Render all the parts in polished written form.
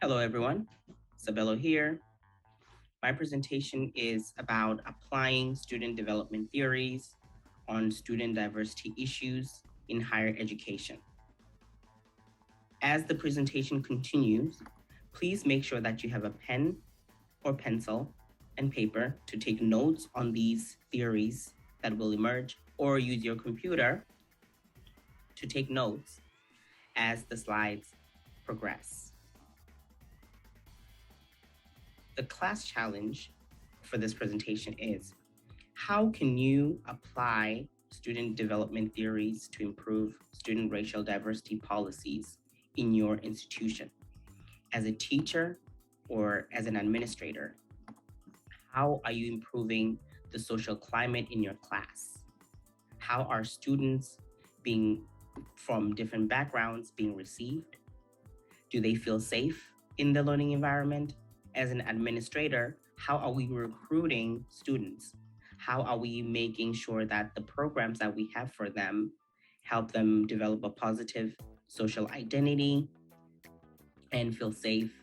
Hello, everyone. Seabelo here. My presentation is about applying student development theories on student diversity issues in higher education. As the presentation continues, please make sure that you have a pen or pencil and paper to take notes on these theories that will emerge, or use your computer to take notes as the slides progress. The class challenge for this presentation is: how can you apply student development theories to improve student racial diversity policies in your institution? As a teacher or as an administrator, how are you improving the social climate in your class? How are students being from different backgrounds being received? Do they feel safe in the learning environment? As an administrator, how are we recruiting students? How are we making sure that the programs that we have for them help them develop a positive social identity and feel safe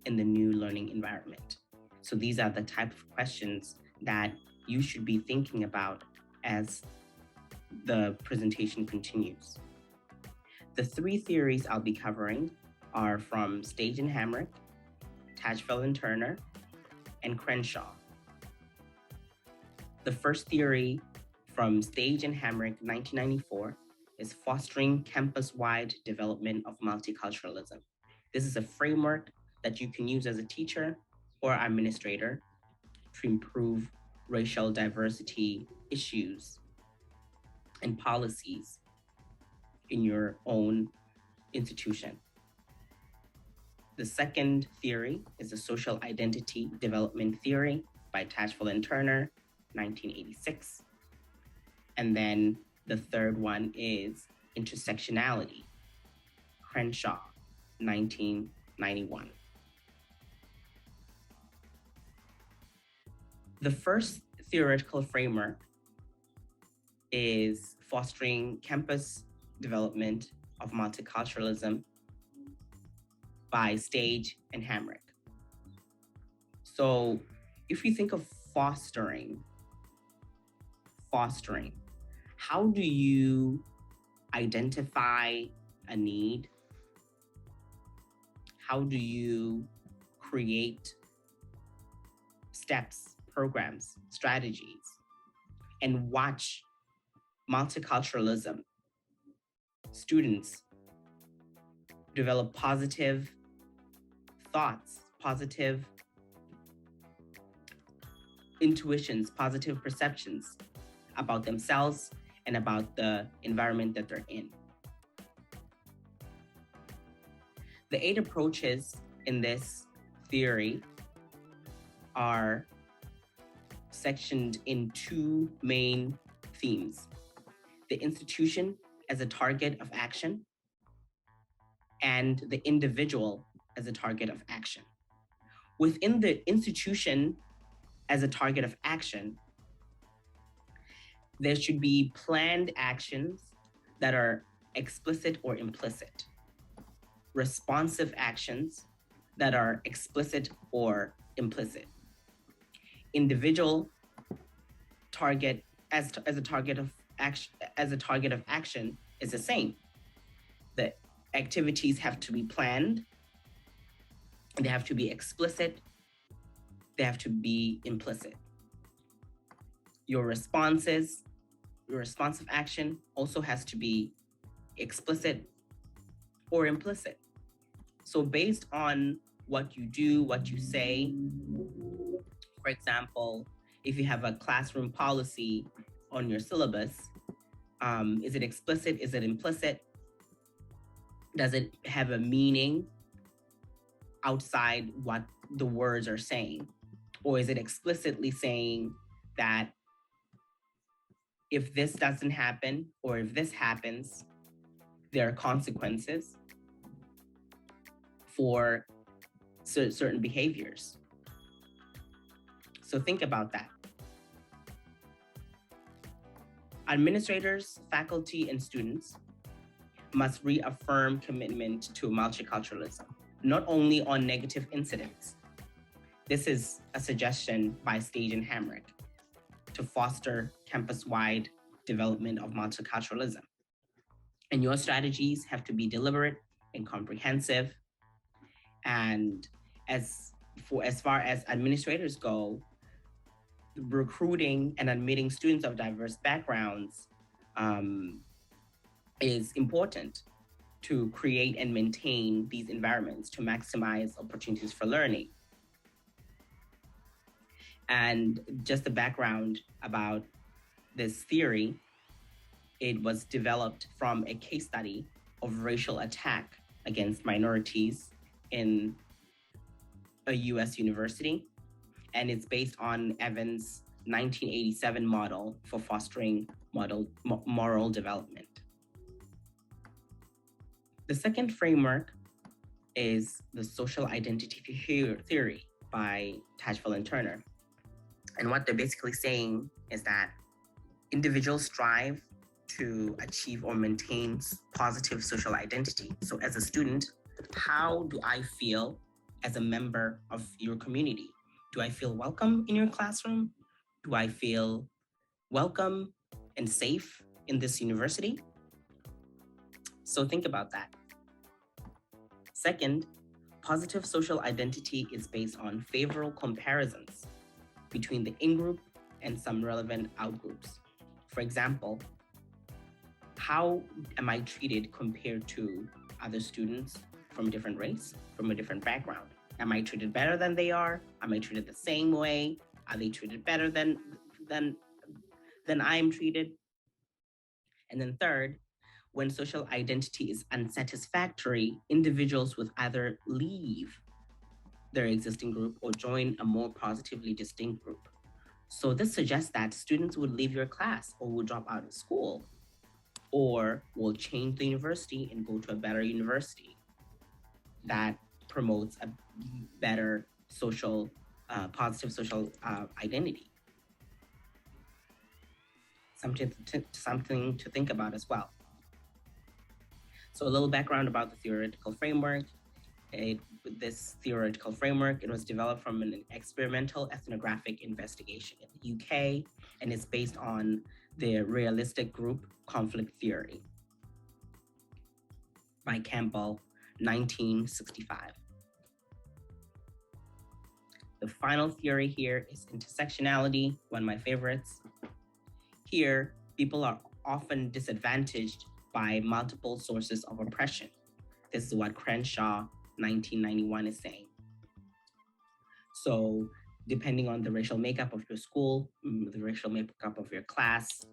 in the new learning environment? So these are the type of questions that you should be thinking about as the presentation continues. The three theories I'll be covering are from Stage and Hamrick, Tajfel and Turner, and Crenshaw. The first theory from Stage and Hamrick, 1994, is fostering campus-wide development of multiculturalism. This is a framework that you can use as a teacher or administrator to improve racial diversity issues and policies in your own institution. The second theory is the social identity development theory by Tajfel and Turner, 1986. And then the third one is intersectionality, Crenshaw, 1991. The first theoretical framework is fostering campus development of multiculturalism by Stage and Hamrick. So if you think of fostering, how do you identify a need? How do you create steps, programs, strategies, and watch multiculturalism students develop positive thoughts, positive intuitions, positive perceptions about themselves and about the environment that they're in? The 8 approaches in this theory are sectioned in 2 main themes: the institution as a target of action and the individual as a target of action. Within the institution as a target of action, there should be planned actions that are explicit or implicit, responsive actions that are explicit or implicit. Individual target as a target of action is the same. The activities have to be planned, they have to be explicit, they have to be implicit. Your responsive action also has to be explicit or implicit. So based on what you do, what you say, for example, if you have a classroom policy on your syllabus, is it explicit? Is it implicit? Does it have a meaning outside what the words are saying? Or is it explicitly saying that if this doesn't happen, or if this happens, there are consequences for certain behaviors? So think about that. Administrators, faculty, and students must reaffirm commitment to multiculturalism, not only on negative incidents. This is a suggestion by Stage and Hamrick to foster campus-wide development of multiculturalism. And your strategies have to be deliberate and comprehensive. And as far as administrators go, recruiting and admitting students of diverse backgrounds is important to create and maintain these environments to maximize opportunities for learning. And just the background about this theory, it was developed from a case study of racial attack against minorities in a US university. And it's based on Evans' 1987 model for fostering moral development. The second framework is the social identity theory by Tajfel and Turner. And what they're basically saying is that individuals strive to achieve or maintain positive social identity. So as a student, how do I feel as a member of your community? Do I feel welcome in your classroom? Do I feel welcome and safe in this university? So think about that. Second, positive social identity is based on favorable comparisons between the in-group and some relevant out-groups. For example, how am I treated compared to other students from a different race, from a different background? Am I treated better than they are? Am I treated the same way? Are they treated better than I am treated? And then third, when social identity is unsatisfactory, individuals will either leave their existing group or join a more positively distinct group. So this suggests that students would leave your class or will drop out of school or will change the university and go to a better university that promotes a better social, positive social identity. Something to think about as well. So a little background about the theoretical framework. This theoretical framework, it was developed from an experimental ethnographic investigation in the UK, and it's based on the realistic group conflict theory by Campbell, 1965. The final theory here is intersectionality, one of my favorites. Here, people are often disadvantaged by multiple sources of oppression. This is what Crenshaw, 1991 is saying. So depending on the racial makeup of your school, the racial makeup of your class,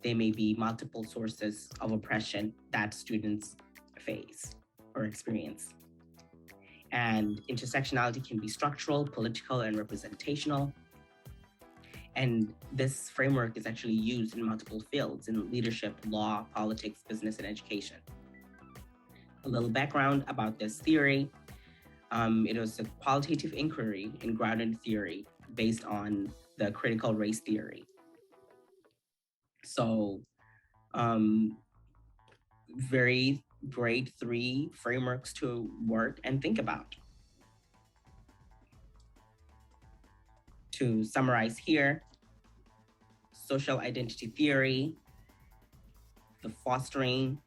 there may be multiple sources of oppression that students face or experience. And intersectionality can be structural, political, and representational. And this framework is actually used in multiple fields in leadership, law, politics, business, and education. A little background about this theory. It was a qualitative inquiry in grounded theory based on the critical race theory. So very great 3 frameworks to work and think about. To summarize here, social identity theory, the fostering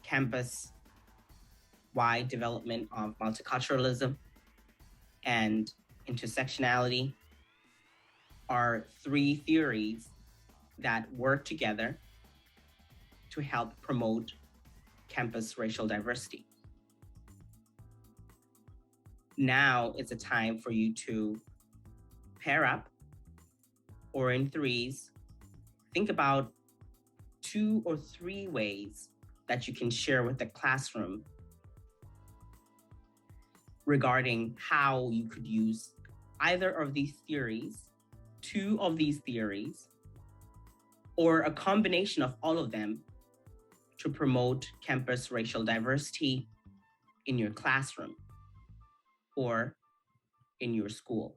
campus-wide development of multiculturalism, and intersectionality are 3 theories that work together to help promote campus racial diversity. Now it's a time for you to pair up or in 3s, think about 2 or 3 ways that you can share with the classroom regarding how you could use either of these theories, 2 of these theories, or a combination of all of them to promote campus racial diversity in your classroom or in your school.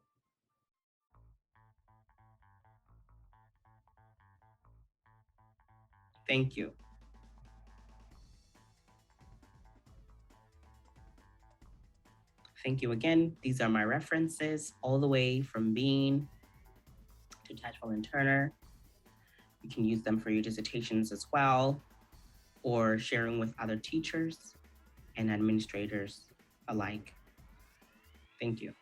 Thank you. Thank you again. These are my references all the way from Bean to Tatchell and Turner. You can use them for your dissertations as well, or sharing with other teachers and administrators alike. Thank you.